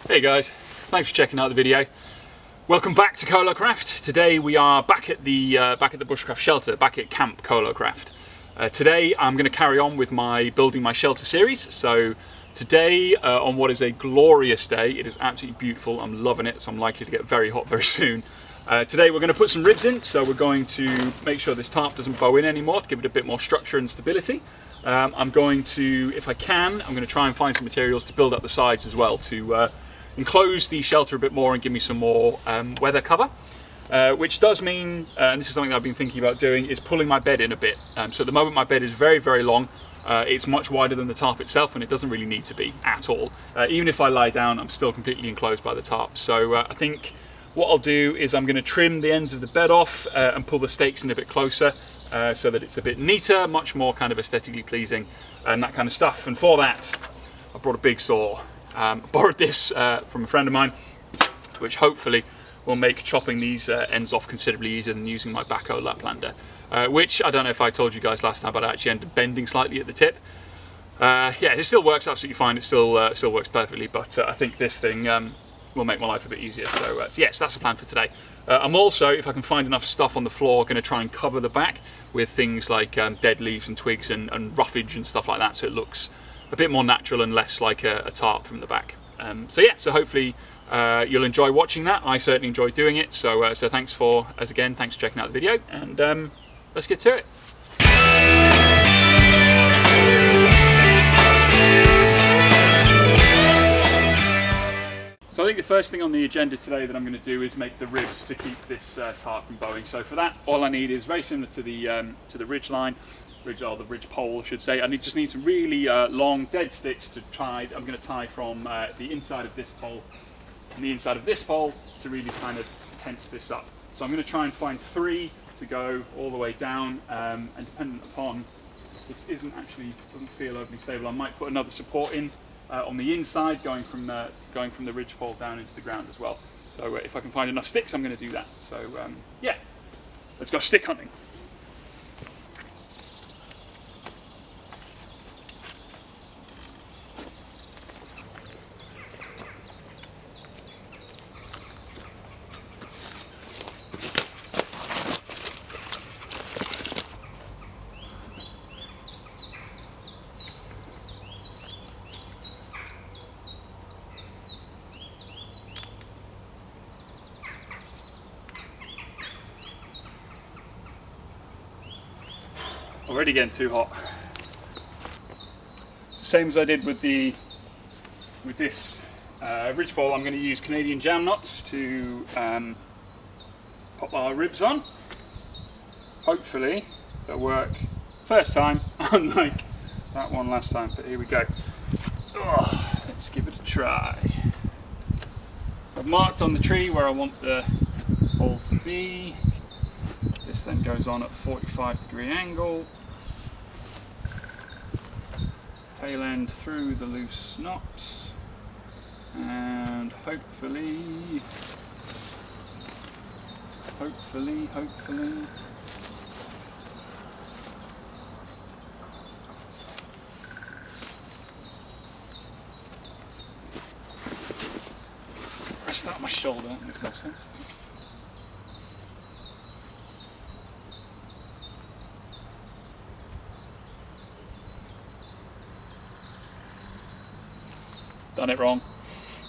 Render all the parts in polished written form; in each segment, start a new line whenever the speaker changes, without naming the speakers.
Hey guys, thanks for checking out the video. Welcome back to KoloKraft. Today we are back at the Bushcraft shelter, back at Camp KoloKraft. Today I'm going to carry on with my building my shelter series. So today, on what is a glorious day, it is absolutely beautiful. I'm loving it, so I'm likely to get very hot very soon. Today we're going to put some ribs in, so we're going to make sure this tarp doesn't bow in anymore to give it a bit more structure and stability. I'm going to, if I can, I'm going to try and find some materials to build up the sides as well to enclose the shelter a bit more and give me some more weather cover, which does mean, and this is something that I've been thinking about doing, is pulling my bed in a bit. So at the moment my bed is very, very long. It's much wider than the tarp itself, and it doesn't really need to be at all. Even if I lie down, I'm still completely enclosed by the tarp. So I think what I'll do is I'm going to trim the ends of the bed off and pull the stakes in a bit closer so that it's a bit neater, much more kind of aesthetically pleasing and that kind of stuff. And for that, I brought a big saw. Borrowed this from a friend of mine, which hopefully will make chopping these ends off considerably easier than using my backhoe Laplander, which I don't know if I told you guys last time, but I actually ended up bending slightly at the tip. Yeah, it still works absolutely fine. It still works perfectly, but I think this thing will make my life a bit easier. So yes, that's the plan for today. I'm also, if I can find enough stuff on the floor, going to try and cover the back with things like dead leaves and twigs and roughage and stuff like that, so it looks a bit more natural and less like a tarp from the back. So yeah, so hopefully you'll enjoy watching that. I certainly enjoy doing it. So thanks for checking out the video, and let's get to it. So I think the first thing on the agenda today that I'm going to do is make the ribs to keep this tarp from bowing. So for that, all I need is very similar to the ridge line. Or the ridge pole, I should say. I just need some really long dead sticks to tie. I'm going to tie from the inside of this pole and the inside of this pole to really kind of tense this up. So I'm going to try and find 3 to go all the way down, and dependent upon, this doesn't feel overly stable, I might put another support in on the inside going from the ridge pole down into the ground as well. So if I can find enough sticks, I'm going to do that. So yeah, let's go stick hunting. Already getting too hot. Same as I did with this ridge pole. I'm going to use Canadian jam knots to pop our ribs on. Hopefully they'll work first time, unlike that one last time. But here we go. Let's give it a try. So I've marked on the tree where I want the hole to be. This then goes on at 45-degree angle. Tail end through the loose knot, and hopefully, rest that on my shoulder, that makes more sense. Done it wrong.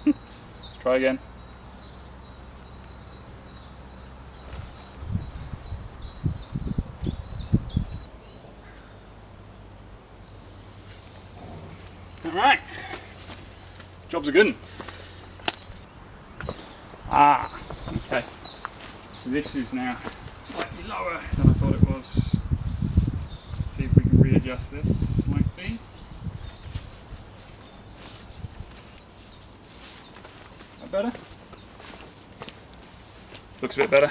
Let's try again. Alright. Job's a good one. Okay. So this is now slightly lower than I thought it was. Let's see if we can readjust this slightly. Better? Looks a bit better.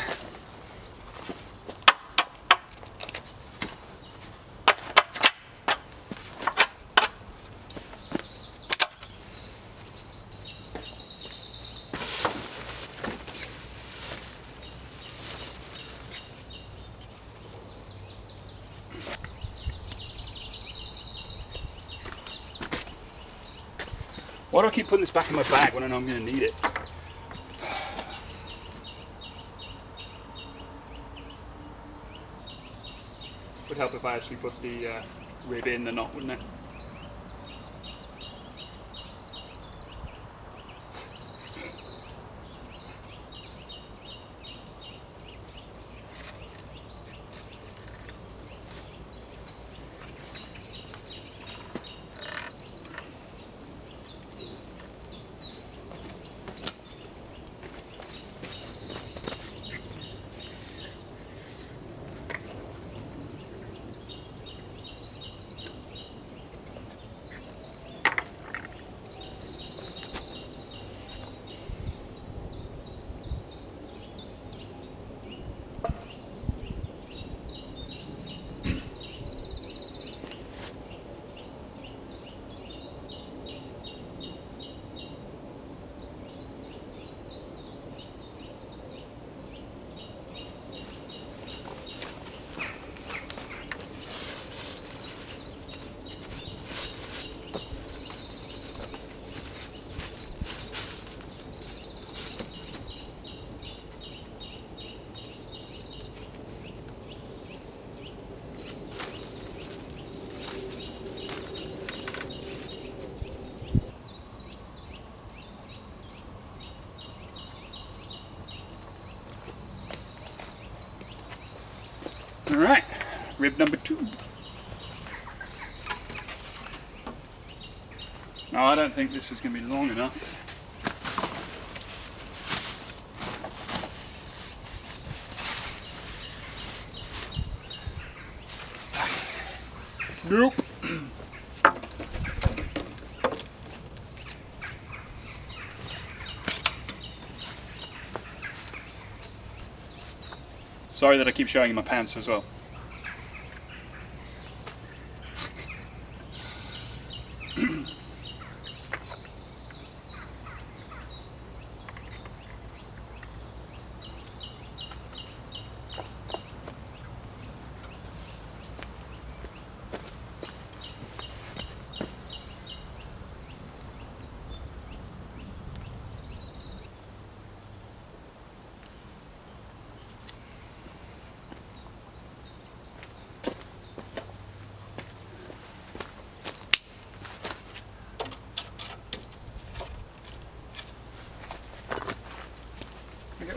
Why do I keep putting this back in my bag when I know I'm going to need it? Would help if I actually put the rib in the knot, wouldn't it? Alright, rib number 2. No, I don't think this is going to be long enough. Nope. Sorry that I keep showing you my pants as well.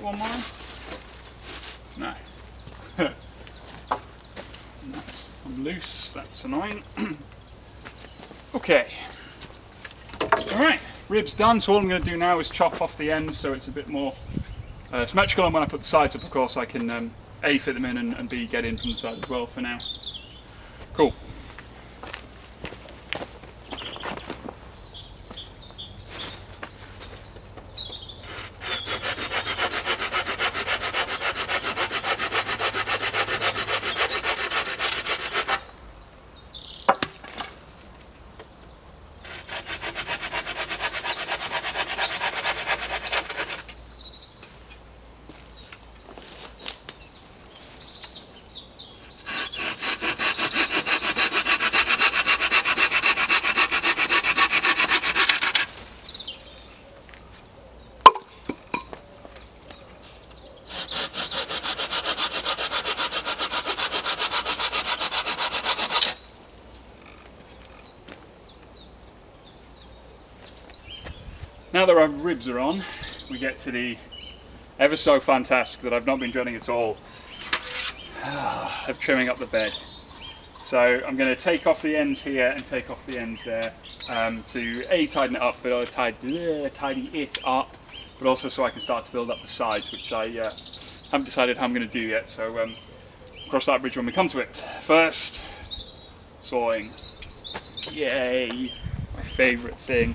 One more? No. That's I'm loose, that's annoying. Okay. Alright, ribs done, so all I'm going to do now is chop off the ends so it's a bit more symmetrical, and when I put the sides up, of course, I can A, fit them in, and B, get in from the side as well for now. Cool. Now that our ribs are on, we get to the ever so fun task that I've not been dreading at all, of trimming up the bed. So I'm going to take off the ends here and take off the ends there to A, tighten it up, but tidy it up, but also so I can start to build up the sides, which I haven't decided how I'm going to do yet, so cross that bridge when we come to it. First, sawing. Yay! My favourite thing.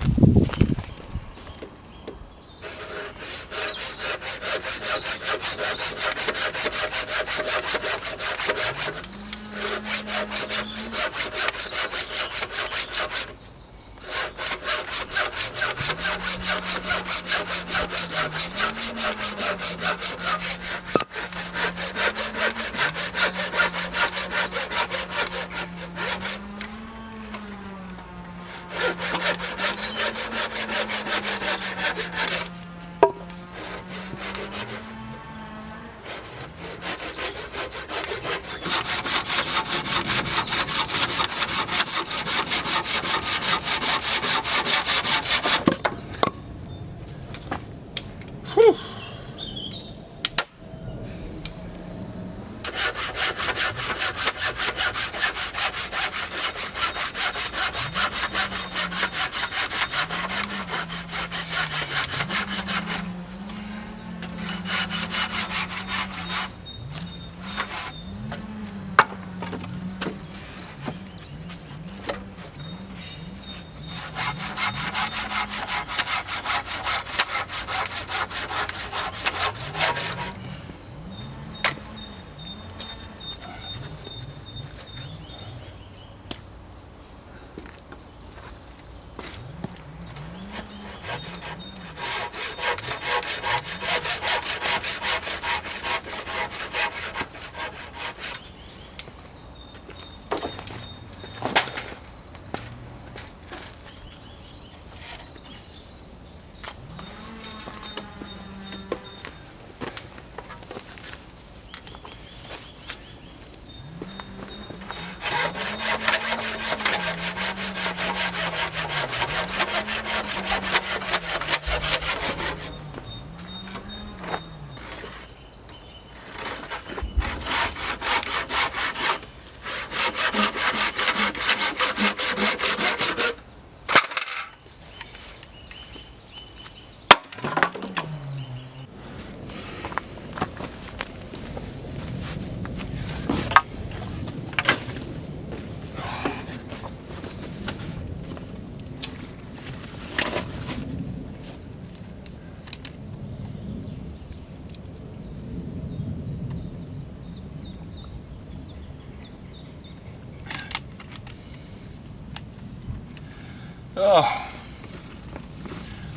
Oh,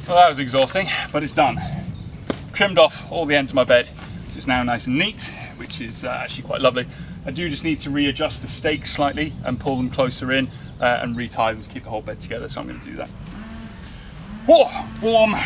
well, that was exhausting, but it's done. Trimmed off all the ends of my bed, so it's now nice and neat, which is actually quite lovely. I do just need to readjust the stakes slightly and pull them closer in and retie them to keep the whole bed together, so I'm going to do that. Whoa, warm.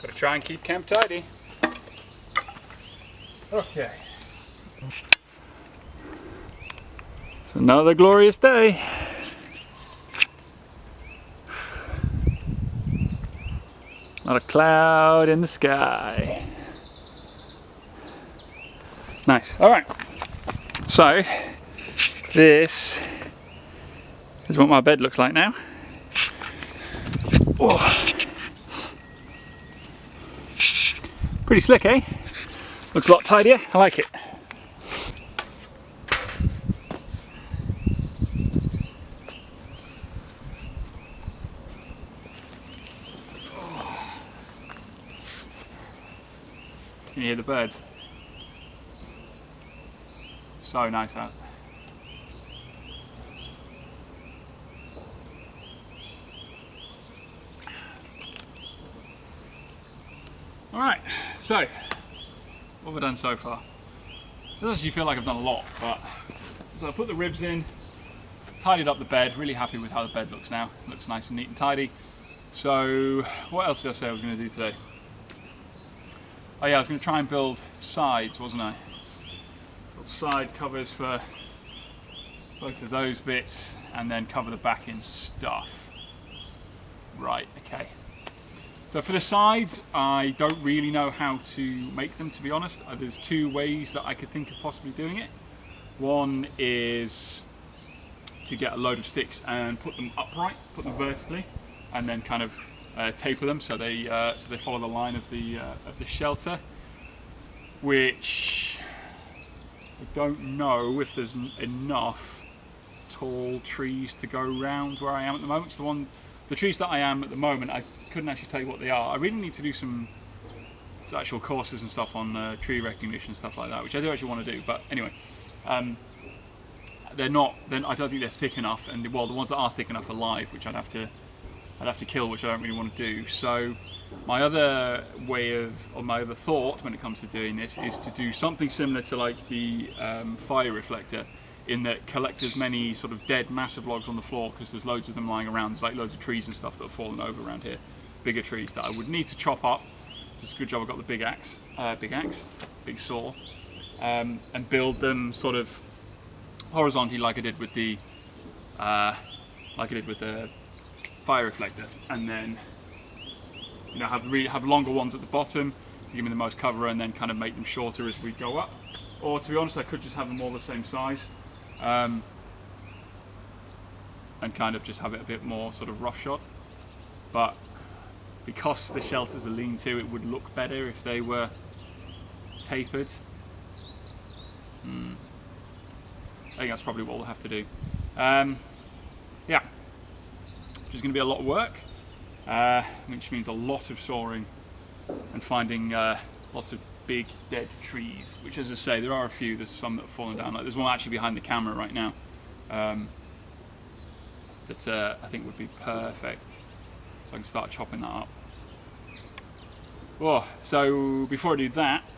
Gotta try and keep camp tidy. Okay. It's another glorious day. Not a cloud in the sky. Nice. All right. So this is what my bed looks like now. Oh. Pretty slick, eh? Looks a lot tidier. I like it. Can you hear the birds? So nice out. Alright, so what have I done so far? It doesn't actually feel like I've done a lot, but so I put the ribs in, tidied up the bed, really happy with how the bed looks now. It looks nice and neat and tidy. So what else did I say I was going to do today? Oh yeah, I was going to try and build sides, wasn't I? Build side covers for both of those bits and then cover the back in stuff. Right, okay. So for the sides, I don't really know how to make them, to be honest. There's two ways that I could think of possibly doing it. One is to get a load of sticks and put them upright, put them vertically, and then kind of taper them so they follow the line of the shelter. Which I don't know if there's enough tall trees to go round where I am at the moment. So the trees that I am at the moment, I couldn't actually tell you what they are. I really need to do some actual courses and stuff on tree recognition and stuff like that, which I do actually want to do. But anyway, they're not. I don't think they're thick enough, and well, the ones that are thick enough are live, which I'd have to kill, which I don't really want to do. So my other my other thought when it comes to doing this is to do something similar to like the fire reflector, in that collect as many sort of dead massive logs on the floor, because there's loads of them lying around. There's like loads of trees and stuff that have fallen over around here, bigger trees that I would need to chop up. It's a good job I got the big saw, and build them sort of horizontally like I did with the fire reflector, and then have longer ones at the bottom to give me the most cover, and then kind of make them shorter as we go up. Or to be honest, I could just have them all the same size, and kind of just have it a bit more sort of roughshod. But because the shelters are lean-to, it would look better if they were tapered. I think that's probably what we'll have to do. Yeah, which is going to be a lot of work, which means a lot of sawing and finding lots of big dead trees, which, as I say, there are a few. There's some that have fallen down. Like there's one actually behind the camera right now that I think would be perfect, so I can start chopping that up. Oh, so before I do that,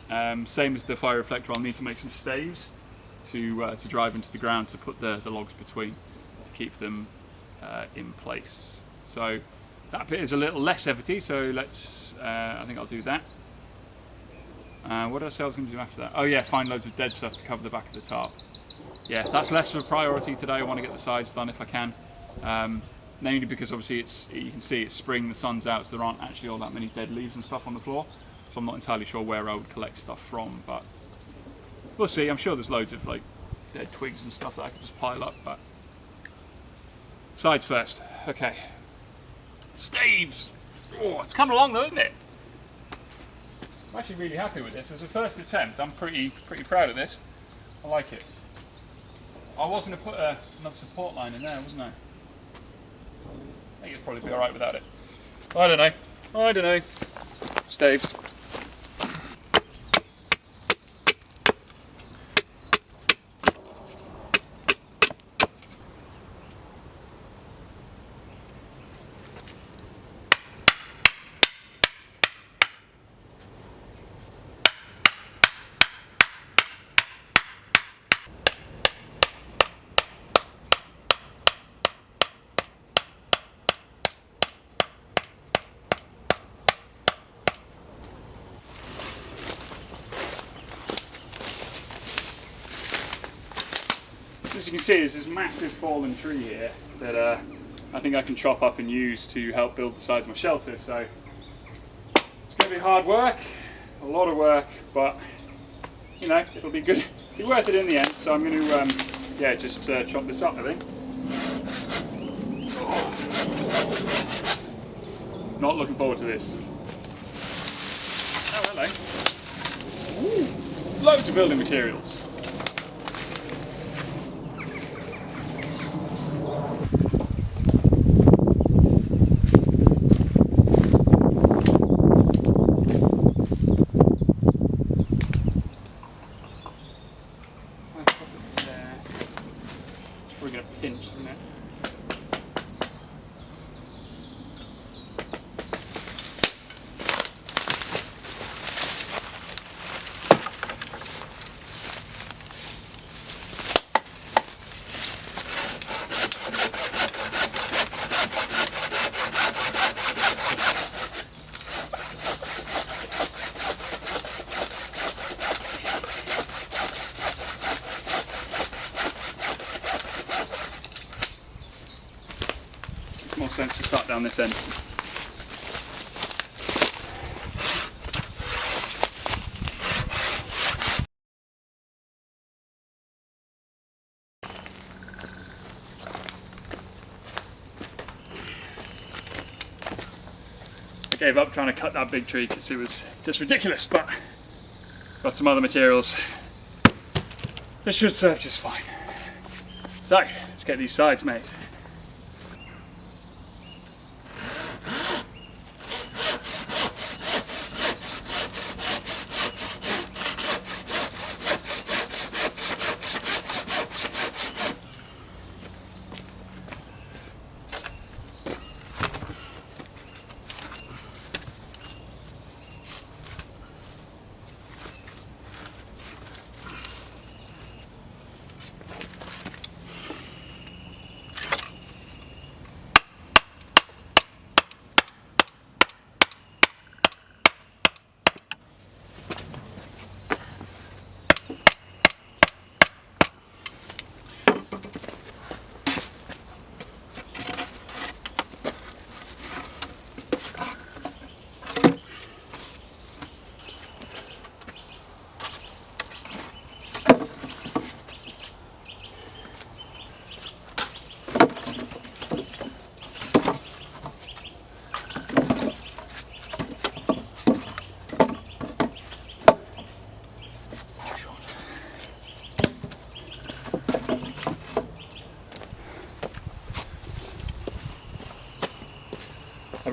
same as the fire reflector, I'll need to make some staves to drive into the ground to put the logs between, to keep them in place. So that bit is a little less heavy, so let's, I think I'll do that. What did I say I was going to do after that? Oh yeah, find loads of dead stuff to cover the back of the tarp. Yeah, that's less of a priority today. I want to get the sides done if I can. Mainly because obviously you can see it's spring, the sun's out, so there aren't actually all that many dead leaves and stuff on the floor. So I'm not entirely sure where I would collect stuff from, but we'll see. I'm sure there's loads of like dead twigs and stuff that I could just pile up, but sides first. Okay. Staves! Oh, it's coming along though, isn't it? I'm actually really happy with this. As a first attempt, I'm pretty proud of this. I like it. I was going to put another support line in there, wasn't I? I think it'd probably be alright without it. I don't know. Staves. As you can see, there's this massive fallen tree here that I think I can chop up and use to help build the sides of my shelter. So it's going to be hard work, a lot of work, but you know, it'll be good, be worth it in the end. So I'm going to yeah, just chop this up, I think. Not looking forward to this. Oh, hello. Ooh, loads of building materials. We're going to pinch, isn't it? More sense to start down this end. I gave up trying to cut that big tree because it was just ridiculous, but got some other materials. This should serve just fine. So, let's get these sides made.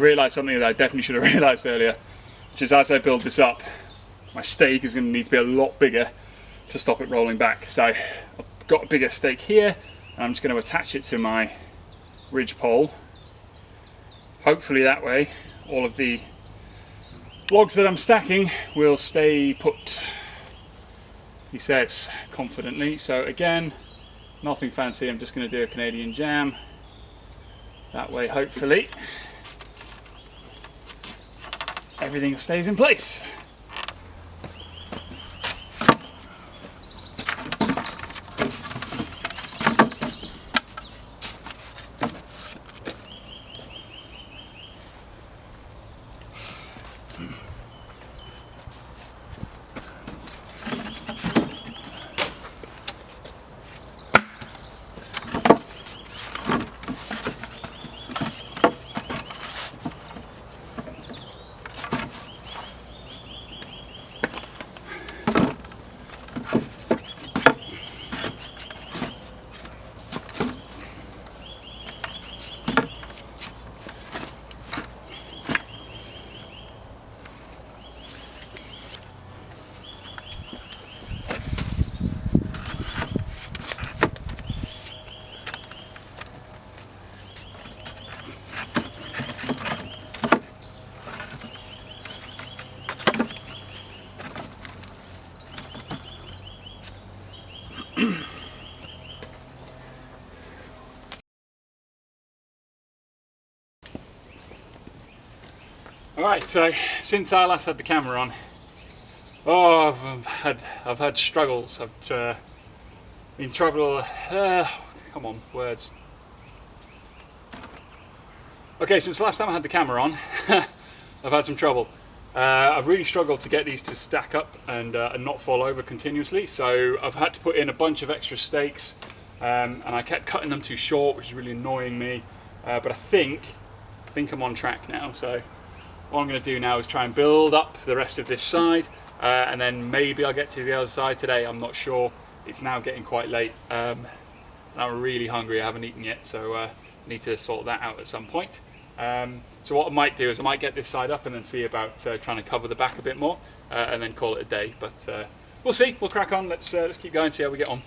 realised something that I definitely should have realised earlier, which is as I build this up, my stake is going to need to be a lot bigger to stop it rolling back. So I've got a bigger stake here, and I'm just going to attach it to my ridge pole. Hopefully that way all of the logs that I'm stacking will stay put, he says confidently. So again, nothing fancy, I'm just going to do a Canadian jam. That way hopefully everything stays in place. Alright, so since I last had the camera on, I've had struggles. I've been trouble. Come on, words. Okay, since the last time I had the camera on, I've had some trouble. I've really struggled to get these to stack up and not fall over continuously. So I've had to put in a bunch of extra stakes, and I kept cutting them too short, which is really annoying me. But I think I'm on track now. So what I'm going to do now is try and build up the rest of this side, and then maybe I'll get to the other side today. I'm not sure. It's now getting quite late, and I'm really hungry. I haven't eaten yet, so I need to sort that out at some point. So what I might do is I might get this side up and then see about trying to cover the back a bit more, and then call it a day. But we'll see. We'll crack on. Let's keep going, see how we get on.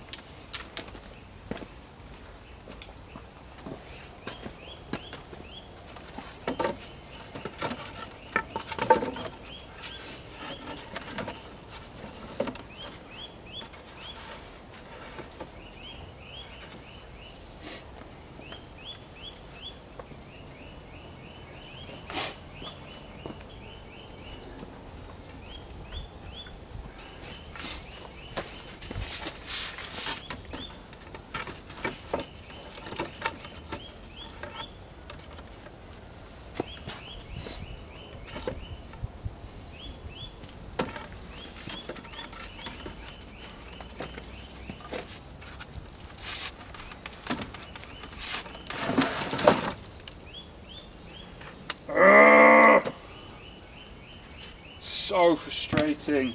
So frustrating.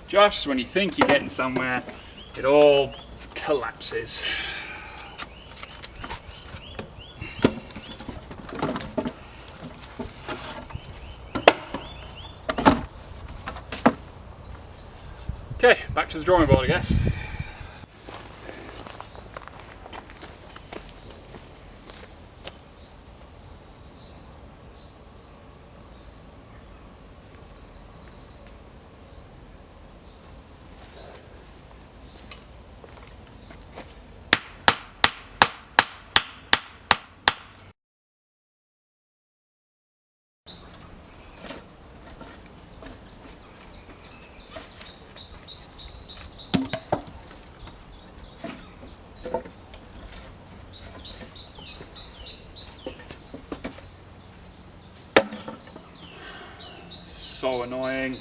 Just when you think you're getting somewhere, it all collapses. Okay, back to the drawing board, I guess. So annoying.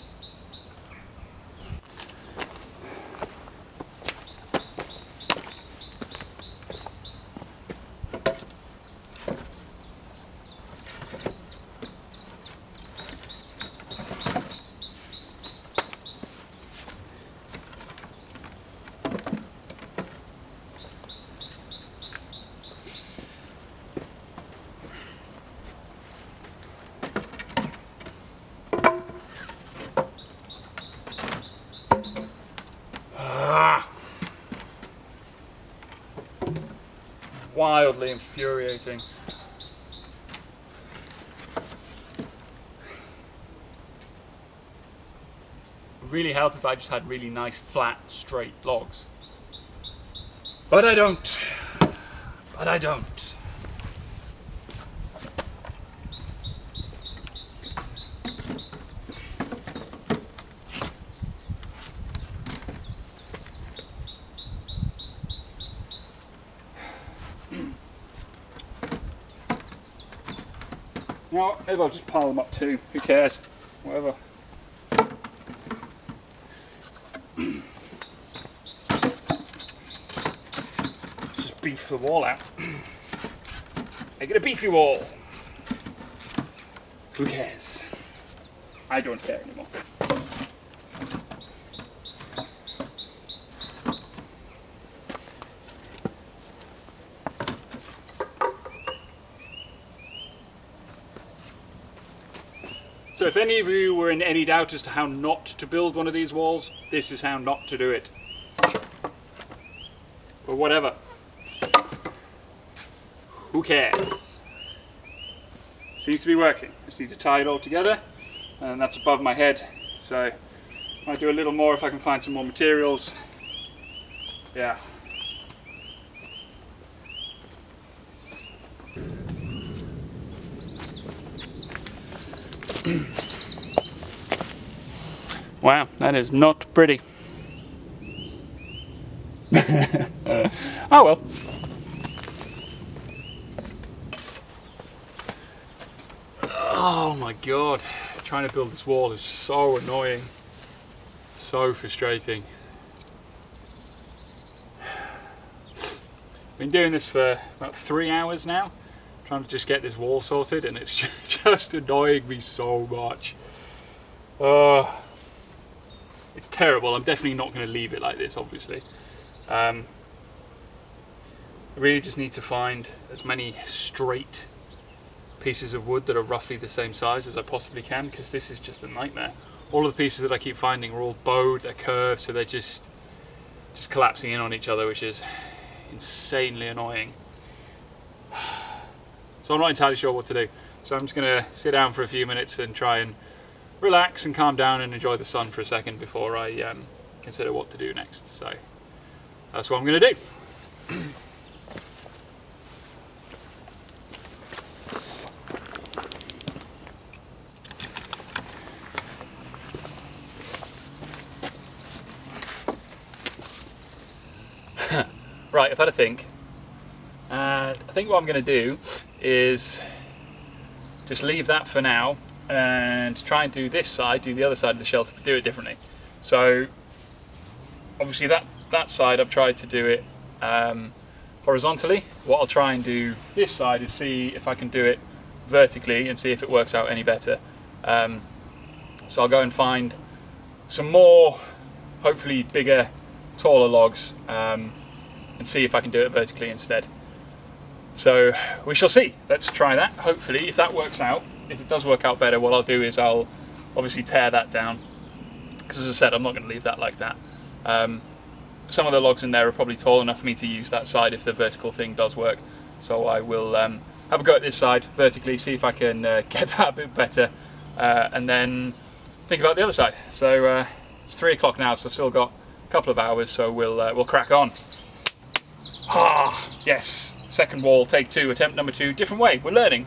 wildly infuriating. It would really help if I just had really nice, flat, straight logs. But I don't. But I don't. No, maybe I'll just pile them up too. Who cares? Whatever. Just beef the wall out. Make it a beefy wall. Who cares? I don't care anymore. So if any of you were in any doubt as to how not to build one of these walls, this is how not to do it. But whatever. Who cares? Seems to be working. I just need to tie it all together, and that's above my head. So I might do a little more if I can find some more materials. Yeah. Wow, that is not pretty. Oh well. Oh my god, trying to build this wall is so annoying, so frustrating. Been doing this for about 3 hours now, trying to just get this wall sorted, and it's just annoying me so much. It's terrible. I'm definitely not going to leave it like this, obviously. I really just need to find as many straight pieces of wood that are roughly the same size as I possibly can, because this is just a nightmare. All of the pieces that I keep finding are all bowed, they're curved, so they're just collapsing in on each other, which is insanely annoying. So I'm not entirely sure what to do. So I'm just going to sit down for a few minutes and try and relax and calm down and enjoy the sun for a second before I consider what to do next. So that's what I'm going to do. Right, I've had a think, and I think what I'm going to do is just leave that for now and try and do this side, do the other side of the shelter, but do it differently. So obviously that side I've tried to do it horizontally. What I'll try and do this side is see if I can do it vertically and see if it works out any better. So I'll go and find some more, hopefully bigger, taller logs, and see if I can do it vertically instead. So we shall see. Let's try that. Hopefully, if that works out, if it does work out better, what I'll do is I'll obviously tear that down, because as I said, I'm not going to leave that like that. Some of the logs in there are probably tall enough for me to use that side if the vertical thing does work. So I will have a go at this side vertically, see if I can get that a bit better, and then think about the other side. So it's 3 o'clock now, so I've still got a couple of hours, so we'll crack on. Ah, yes. Second wall, take 2, attempt number 2, different way. We're learning.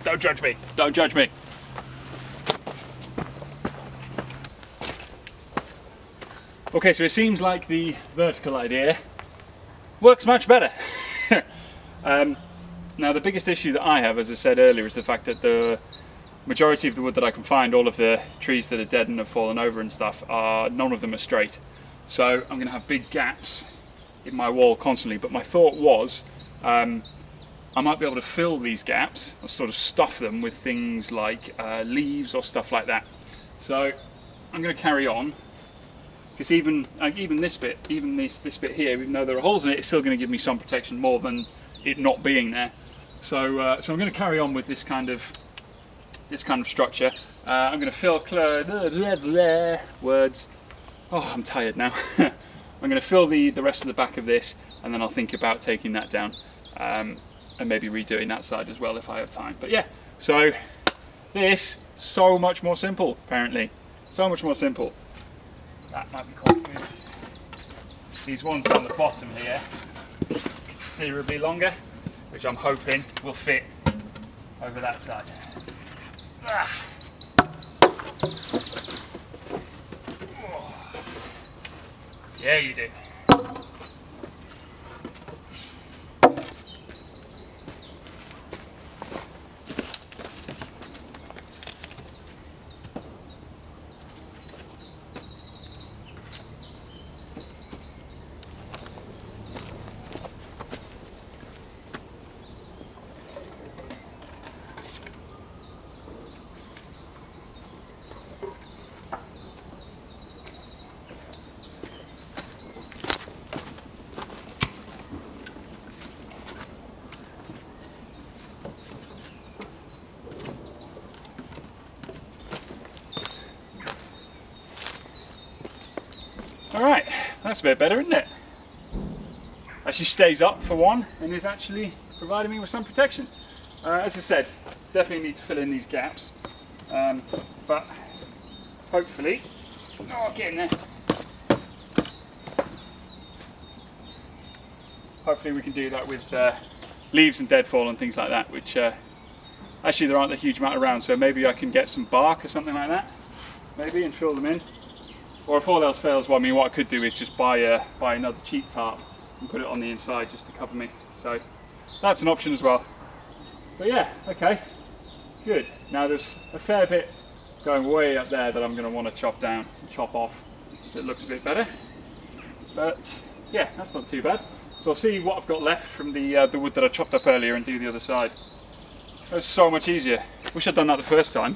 Don't judge me. Don't judge me. Okay, so it seems like the vertical idea works much better. Now, the biggest issue that I have, as I said earlier, is the fact that the majority of the wood that I can find, all of the trees that are dead and have fallen over and stuff, none of them are straight. So I'm going to have big gaps in my wall constantly, but my thought was I might be able to fill these gaps or sort of stuff them with things like leaves or stuff like that. So I'm going to carry on, because even this bit, even this bit here, even though there are holes in it, it's still going to give me some protection more than it not being there. So so I'm going to carry on with this kind of structure. I'm going to fill words. Oh, I'm tired now. I'm going to fill the rest of the back of this, and then I'll think about taking that down. and maybe redoing that side as well if I have time. But yeah, so this so much more simple, apparently. So much more simple. That might be quite good. These ones on the bottom here, considerably longer, which I'm hoping will fit over that side. Ah. Yeah, you do. Alright, that's a bit better, isn't it? Actually stays up for one and is actually providing me with some protection. As I said, definitely need to fill in these gaps, but hopefully, get in there. Hopefully we can do that with leaves and deadfall and things like that, which actually there aren't a huge amount around, so maybe I can get some bark or something like that, maybe, and fill them in. Or if all else fails, well, I mean, what I could do is just buy another cheap tarp and put it on the inside just to cover me. So that's an option as well. But yeah, okay, good. Now there's a fair bit going way up there that I'm going to want to chop down and chop off so it looks a bit better. But yeah, that's not too bad. So I'll see what I've got left from the wood that I chopped up earlier and do the other side. That was so much easier. Wish I'd done that the first time.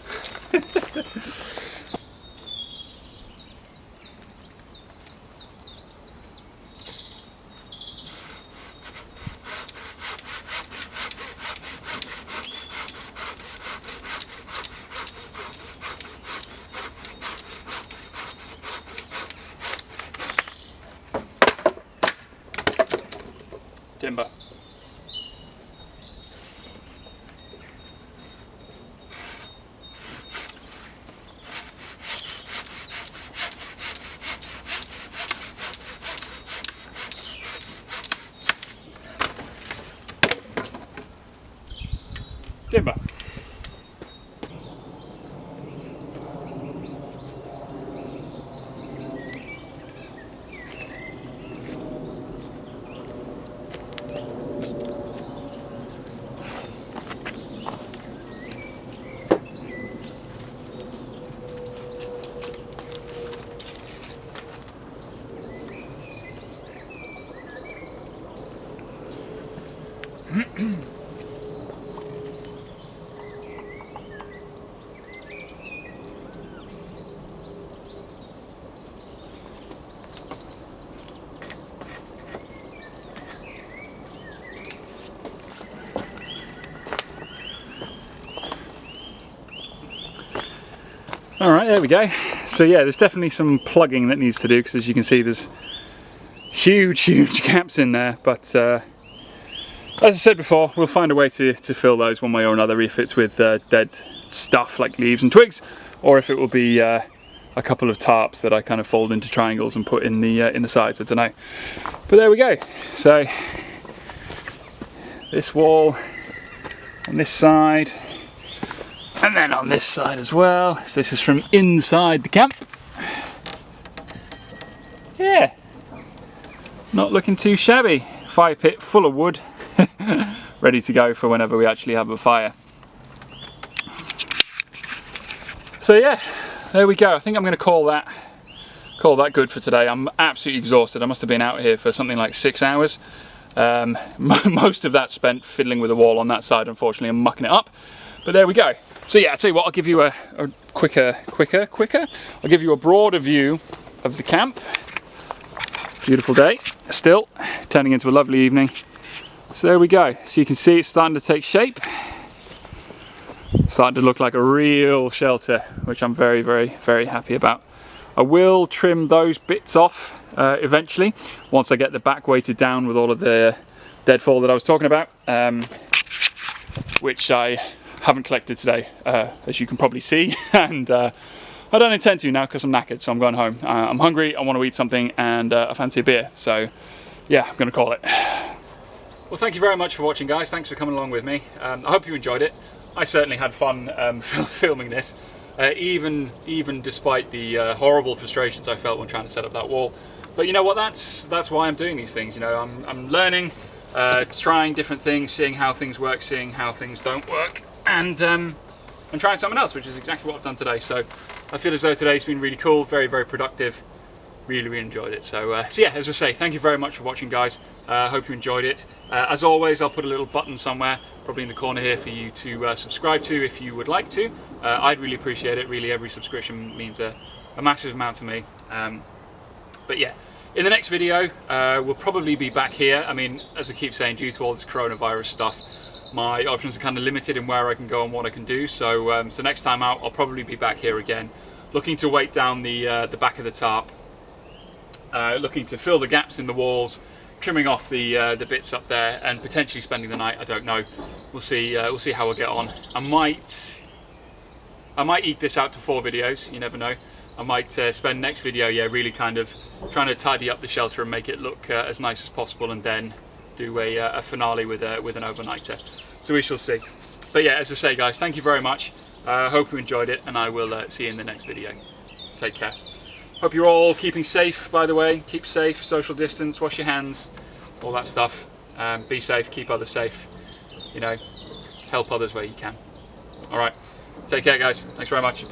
Timber. Timber. Alright, there we go. So yeah, there's definitely some plugging that needs to do, because as you can see there's huge gaps in there, but as I said before, we'll find a way to fill those one way or another, if it's with dead stuff like leaves and twigs, or if it will be a couple of tarps that I kind of fold into triangles and put in the sides, I don't know. But there we go. So this wall on this side, and then on this side as well. So this is from inside the camp. Yeah, not looking too shabby. Fire pit full of wood, ready to go for whenever we actually have a fire. So yeah, there we go. I think I'm going to call that good for today. I'm absolutely exhausted. I must have been out here for something like 6 hours. Most of that spent fiddling with the wall on that side, unfortunately, and mucking it up. But there we go. So yeah, I'll tell you what, I'll give you a quicker. I'll give you a broader view of the camp. Beautiful day, still, turning into a lovely evening. So there we go. So you can see it's starting to take shape. Starting to look like a real shelter, which I'm very, very, very happy about. I will trim those bits off eventually, once I get the back weighted down with all of the deadfall that I was talking about, which I haven't collected today, as you can probably see, and I don't intend to now because I'm knackered, so I'm going home. I'm hungry, I want to eat something, and I fancy a beer, so yeah, I'm going to call it. Well, thank you very much for watching, guys. Thanks for coming along with me. I hope you enjoyed it. I certainly had fun filming this, even despite the horrible frustrations I felt when trying to set up that wall. But you know what? That's why I'm doing these things. You know, I'm learning, trying different things, seeing how things work, seeing how things don't work, and trying something else, which is exactly what I've done today. So I feel as though today's been really cool, very, very productive. Really enjoyed it. So yeah, as I say, thank you very much for watching, guys. Hope you enjoyed it. As always, I'll put a little button somewhere, probably in the corner here, for you to subscribe to if you would like to. I'd really appreciate it. Really, every subscription means a massive amount to me. But yeah, in the next video, we'll probably be back here. I mean, as I keep saying, due to all this coronavirus stuff, my options are kind of limited in where I can go and what I can do. So, so next time out, I'll probably be back here again, looking to weight down the back of the tarp. Looking to fill the gaps in the walls, trimming off the bits up there, and potentially spending the night. I don't know. We'll see. We'll see how I get on. I might eke this out to 4 videos. You never know. I might spend next video, yeah, really kind of trying to tidy up the shelter and make it look as nice as possible, and then do a finale with an overnighter. So we shall see. But yeah, as I say, guys, thank you very much. Hope you enjoyed it, and I will see you in the next video. Take care. Hope you're all keeping safe, by the way. Keep safe, social distance, wash your hands, all that stuff. Be safe, keep others safe. You know, help others where you can. All right, take care, guys. Thanks very much.